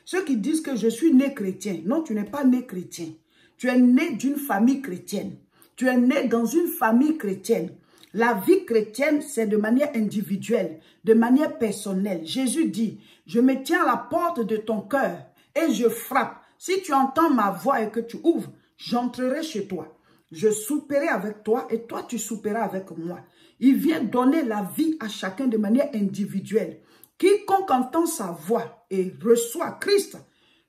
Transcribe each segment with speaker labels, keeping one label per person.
Speaker 1: Ceux qui disent que je suis né chrétien. Non, tu n'es pas né chrétien. Tu es né d'une famille chrétienne. Tu es né dans une famille chrétienne. La vie chrétienne, c'est de manière individuelle, de manière personnelle. Jésus dit, je me tiens à la porte de ton cœur et je frappe. Si tu entends ma voix et que tu ouvres, j'entrerai chez toi. Je souperai avec toi et toi tu souperas avec moi. Il vient donner la vie à chacun de manière individuelle. Quiconque entend sa voix et reçoit Christ,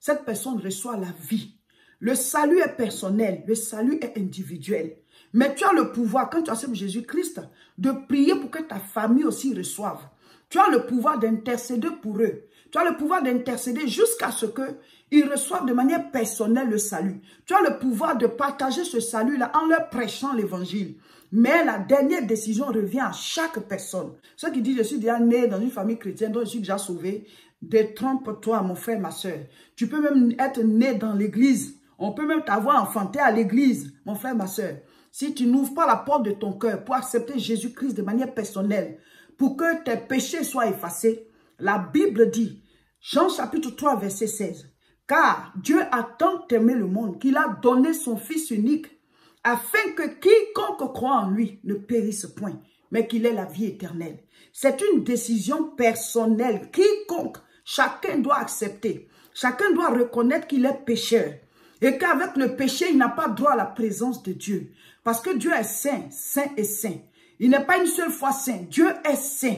Speaker 1: cette personne reçoit la vie. Le salut est personnel, le salut est individuel. Mais tu as le pouvoir, quand tu acceptes Jésus-Christ, de prier pour que ta famille aussi reçoive. Tu as le pouvoir d'intercéder pour eux. Tu as le pouvoir d'intercéder jusqu'à ce qu'ils reçoivent de manière personnelle le salut. Tu as le pouvoir de partager ce salut-là en leur prêchant l'évangile. Mais la dernière décision revient à chaque personne. Ceux qui disent, je suis déjà né dans une famille chrétienne, donc je suis déjà sauvé, détrompe-toi, mon frère, ma soeur. Tu peux même être né dans l'église. On peut même t'avoir enfanté à l'église, mon frère, ma soeur. Si tu n'ouvres pas la porte de ton cœur pour accepter Jésus-Christ de manière personnelle, pour que tes péchés soient effacés, la Bible dit, Jean chapitre 3, verset 16, « Car Dieu a tant aimé le monde qu'il a donné son Fils unique, afin que quiconque croit en lui ne périsse point, mais qu'il ait la vie éternelle. » C'est une décision personnelle. Quiconque, chacun doit accepter. Chacun doit reconnaître qu'il est pécheur. Et qu'avec le péché, il n'a pas droit à la présence de Dieu. Parce que Dieu est saint, saint et saint. Il n'est pas une seule fois saint. Dieu est saint.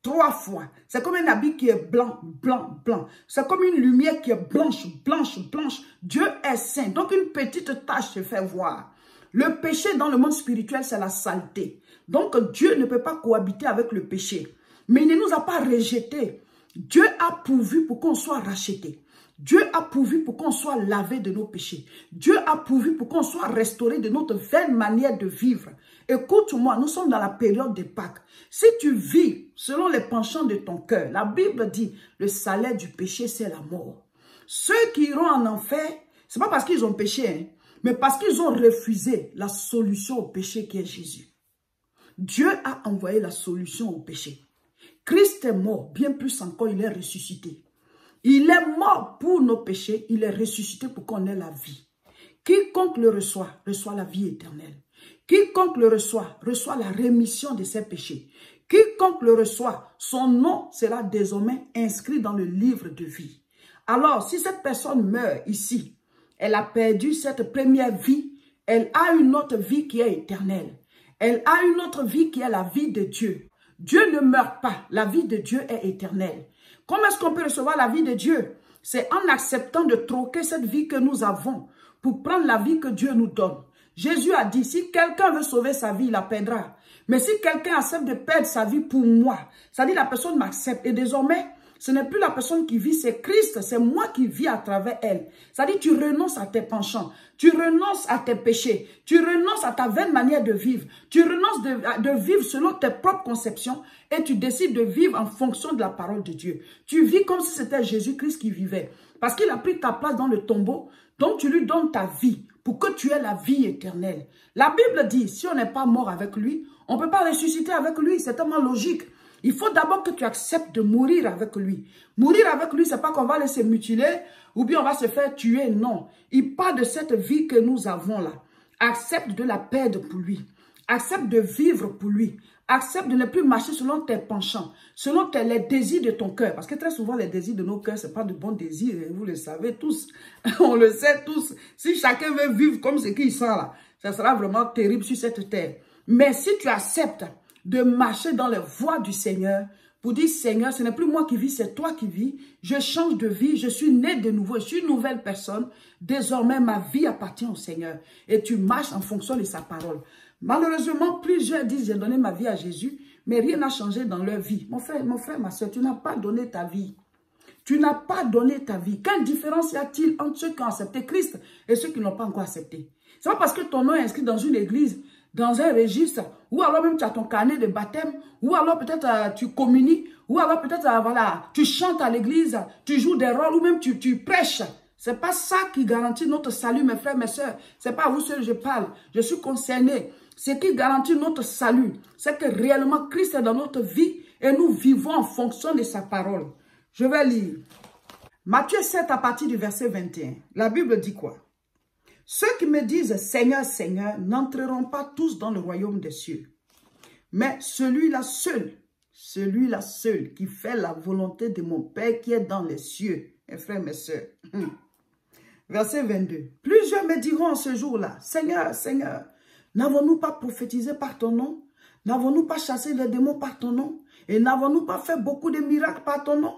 Speaker 1: 3 fois. C'est comme un habit qui est blanc, blanc, blanc. C'est comme une lumière qui est blanche, blanche, blanche. Dieu est saint. Donc une petite tache se fait voir. Le péché dans le monde spirituel, c'est la saleté. Donc Dieu ne peut pas cohabiter avec le péché. Mais il ne nous a pas rejetés. Dieu a pourvu pour qu'on soit rachetés. Dieu a pourvu pour qu'on soit lavé de nos péchés. Dieu a pourvu pour qu'on soit restauré de notre vaine manière de vivre. Écoute-moi, nous sommes dans la période de Pâques. Si tu vis selon les penchants de ton cœur, la Bible dit, le salaire du péché, c'est la mort. Ceux qui iront en enfer, ce n'est pas parce qu'ils ont péché, hein, mais parce qu'ils ont refusé la solution au péché qui est Jésus. Dieu a envoyé la solution au péché. Christ est mort, bien plus encore, il est ressuscité. Il est mort pour nos péchés, il est ressuscité pour qu'on ait la vie. Quiconque le reçoit, reçoit la vie éternelle. Quiconque le reçoit, reçoit la rémission de ses péchés. Quiconque le reçoit, son nom sera désormais inscrit dans le livre de vie. Alors, si cette personne meurt ici, elle a perdu cette première vie, elle a une autre vie qui est éternelle. Elle a une autre vie qui est la vie de Dieu. Dieu ne meurt pas, la vie de Dieu est éternelle. Comment est-ce qu'on peut recevoir la vie de Dieu? C'est en acceptant de troquer cette vie que nous avons pour prendre la vie que Dieu nous donne. Jésus a dit, si quelqu'un veut sauver sa vie, il la perdra. Mais si quelqu'un accepte de perdre sa vie pour moi, ça dit la personne m'accepte. Et désormais, ce n'est plus la personne qui vit, c'est Christ, c'est moi qui vis à travers elle. Ça dit, tu renonces à tes penchants, tu renonces à tes péchés, tu renonces à ta vaine manière de vivre, tu renonces de vivre selon tes propres conceptions et tu décides de vivre en fonction de la parole de Dieu. Tu vis comme si c'était Jésus-Christ qui vivait. Parce qu'il a pris ta place dans le tombeau, donc tu lui donnes ta vie pour que tu aies la vie éternelle. La Bible dit, si on n'est pas mort avec lui, on ne peut pas ressusciter avec lui, c'est tellement logique. Il faut d'abord que tu acceptes de mourir avec lui. Mourir avec lui, ce n'est pas qu'on va aller se mutiler ou bien on va se faire tuer, non. Il parle de cette vie que nous avons là. Accepte de la perdre pour lui. Accepte de vivre pour lui. Accepte de ne plus marcher selon tes penchants, selon les désirs de ton cœur. Parce que très souvent, les désirs de nos cœurs, ce n'est pas de bons désirs. Vous le savez tous. On le sait tous. Si chacun veut vivre comme ce qu'il sent là, ça sera vraiment terrible sur cette terre. Mais si tu acceptes de marcher dans les voies du Seigneur, pour dire, Seigneur, ce n'est plus moi qui vis, c'est toi qui vis. Je change de vie, je suis né de nouveau, je suis une nouvelle personne. Désormais, ma vie appartient au Seigneur. Et tu marches en fonction de sa parole. Malheureusement, plusieurs disent, j'ai donné ma vie à Jésus, mais rien n'a changé dans leur vie. Mon frère, ma soeur, tu n'as pas donné ta vie. Tu n'as pas donné ta vie. Quelle différence y a-t-il entre ceux qui ont accepté Christ et ceux qui ne l'ont pas encore accepté? C'est pas parce que ton nom est inscrit dans une église, dans un registre, ou alors même tu as ton carnet de baptême, ou alors peut-être tu communies, ou alors peut-être voilà, tu chantes à l'église, tu joues des rôles, ou même tu prêches. C'est pas ça qui garantit notre salut, mes frères, mes sœurs. C'est pas à vous seuls que je parle. Je suis concerné. Ce qui garantit notre salut, c'est que réellement Christ est dans notre vie et nous vivons en fonction de sa parole. Je vais lire. Matthieu 7 à partir du verset 21. La Bible dit quoi? Ceux qui me disent Seigneur, Seigneur, n'entreront pas tous dans le royaume des cieux. Mais celui-là seul qui fait la volonté de mon Père qui est dans les cieux. Mes frères, mes sœurs. Verset 22. Plusieurs me diront en ce jour-là, Seigneur, Seigneur, n'avons-nous pas prophétisé par ton nom? N'avons-nous pas chassé les démons par ton nom? Et n'avons-nous pas fait beaucoup de miracles par ton nom?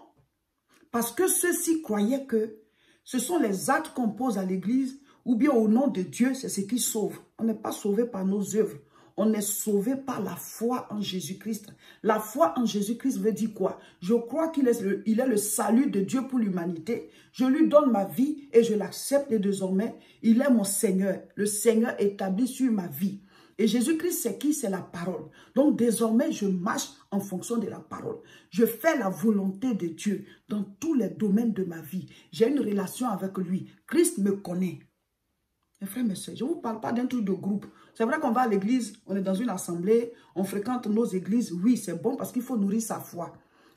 Speaker 1: Parce que ceux-ci croyaient que ce sont les actes qu'on pose à l'église ou bien au nom de Dieu, c'est ce qui sauve. On n'est pas sauvé par nos œuvres. On est sauvé par la foi en Jésus-Christ. La foi en Jésus-Christ veut dire quoi? Je crois qu'il est le salut de Dieu pour l'humanité. Je lui donne ma vie et je l'accepte et désormais, il est mon Seigneur. Le Seigneur établi sur ma vie. Et Jésus-Christ, c'est qui? C'est la parole. Donc désormais, je marche en fonction de la parole. Je fais la volonté de Dieu dans tous les domaines de ma vie. J'ai une relation avec lui. Christ me connaît. Mes frères, mes soeurs, je ne vous parle pas d'un truc de groupe. C'est vrai qu'on va à l'église, on est dans une assemblée, on fréquente nos églises. Oui, c'est bon parce qu'il faut nourrir sa foi.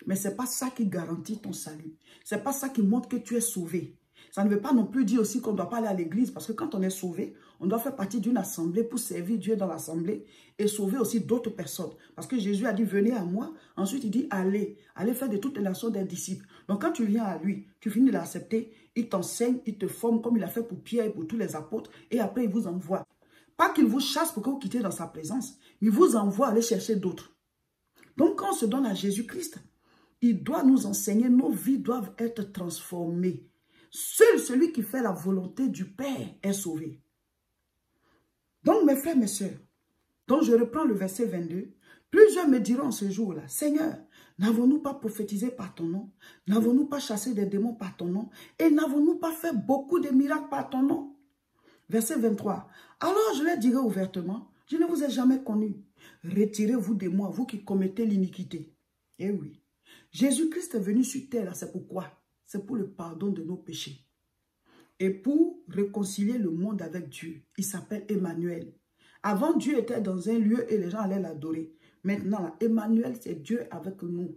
Speaker 1: Mais ce n'est pas ça qui garantit ton salut. Ce n'est pas ça qui montre que tu es sauvé. Ça ne veut pas non plus dire aussi qu'on ne doit pas aller à l'église. Parce que quand on est sauvé, on doit faire partie d'une assemblée pour servir Dieu dans l'assemblée et sauver aussi d'autres personnes. Parce que Jésus a dit, venez à moi. Ensuite, il dit, allez faire de toutes les nations des disciples. Donc, quand tu viens à lui, tu finis de l'accepter, il t'enseigne, il te forme comme il a fait pour Pierre et pour tous les apôtres. Et après, il vous envoie. Pas qu'il vous chasse pour que vous quittez dans sa présence, mais il vous envoie aller chercher d'autres. Donc, quand on se donne à Jésus-Christ, il doit nous enseigner, nos vies doivent être transformées. Seul celui qui fait la volonté du Père est sauvé. Donc, mes frères, mes sœurs, donc je reprends le verset 22. Plusieurs me diront ce jour-là, Seigneur, n'avons-nous pas prophétisé par ton nom? N'avons-nous pas chassé des démons par ton nom? Et n'avons-nous pas fait beaucoup de miracles par ton nom? Verset 23. Alors je leur dirai ouvertement, je ne vous ai jamais connu. Retirez-vous de moi, vous qui commettez l'iniquité. Eh oui, Jésus-Christ est venu sur terre, c'est pourquoi? C'est pour le pardon de nos péchés. Et pour réconcilier le monde avec Dieu. Il s'appelle Emmanuel. Avant, Dieu était dans un lieu et les gens allaient l'adorer. Maintenant, Emmanuel, c'est Dieu avec nous.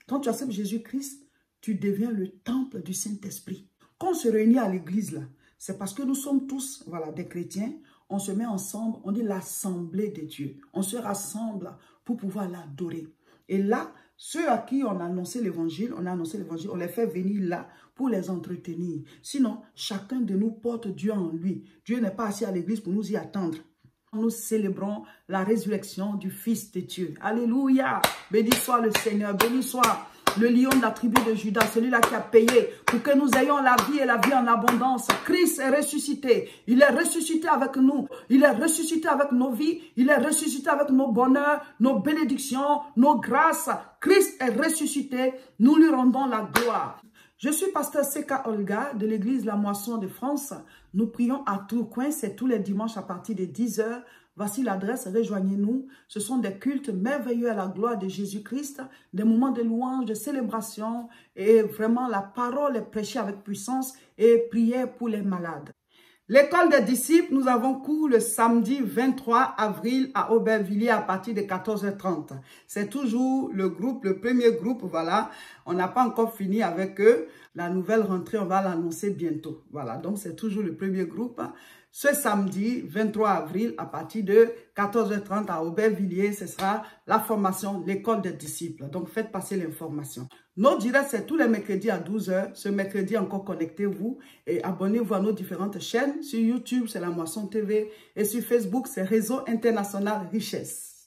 Speaker 1: Quand tu acceptes Jésus-Christ, tu deviens le temple du Saint-Esprit. Quand on se réunit à l'église, là, c'est parce que nous sommes tous, voilà, des chrétiens. On se met ensemble, on dit l'assemblée de Dieu. On se rassemble pour pouvoir l'adorer. Et là, ceux à qui on a annoncé l'évangile, on les fait venir là pour les entretenir. Sinon, chacun de nous porte Dieu en lui. Dieu n'est pas assis à l'église pour nous y attendre. Nous célébrons la résurrection du Fils de Dieu. Alléluia! Béni soit le Seigneur, béni soit le lion de la tribu de Judas, celui-là qui a payé pour que nous ayons la vie et la vie en abondance. Christ est ressuscité. Il est ressuscité avec nous. Il est ressuscité avec nos vies. Il est ressuscité avec nos bonheurs, nos bénédictions, nos grâces. Christ est ressuscité. Nous lui rendons la gloire. Je suis pasteur Seka Olga de l'église La Moisson de France. Nous prions à Tourcoing, c'est tous les dimanches à partir de 10 h. Voici l'adresse, rejoignez-nous. Ce sont des cultes merveilleux à la gloire de Jésus-Christ, des moments de louange, de célébration et vraiment la parole est prêchée avec puissance et prière pour les malades. L'école des disciples, nous avons cours le samedi 23 avril à Aubervilliers à partir de 14 h 30. C'est toujours le premier groupe, voilà. On n'a pas encore fini avec eux. La nouvelle rentrée, on va l'annoncer bientôt. Voilà, donc c'est toujours le premier groupe. Ce samedi 23 avril à partir de 14 h 30 à Aubervilliers, ce sera la formation, l'école des disciples. Donc faites passer l'information. Nos directs, c'est tous les mercredis à 12 h. Ce mercredi, encore connectez-vous et abonnez-vous à nos différentes chaînes. Sur YouTube, c'est La Moisson TV. Et sur Facebook, c'est Réseau International Richesse.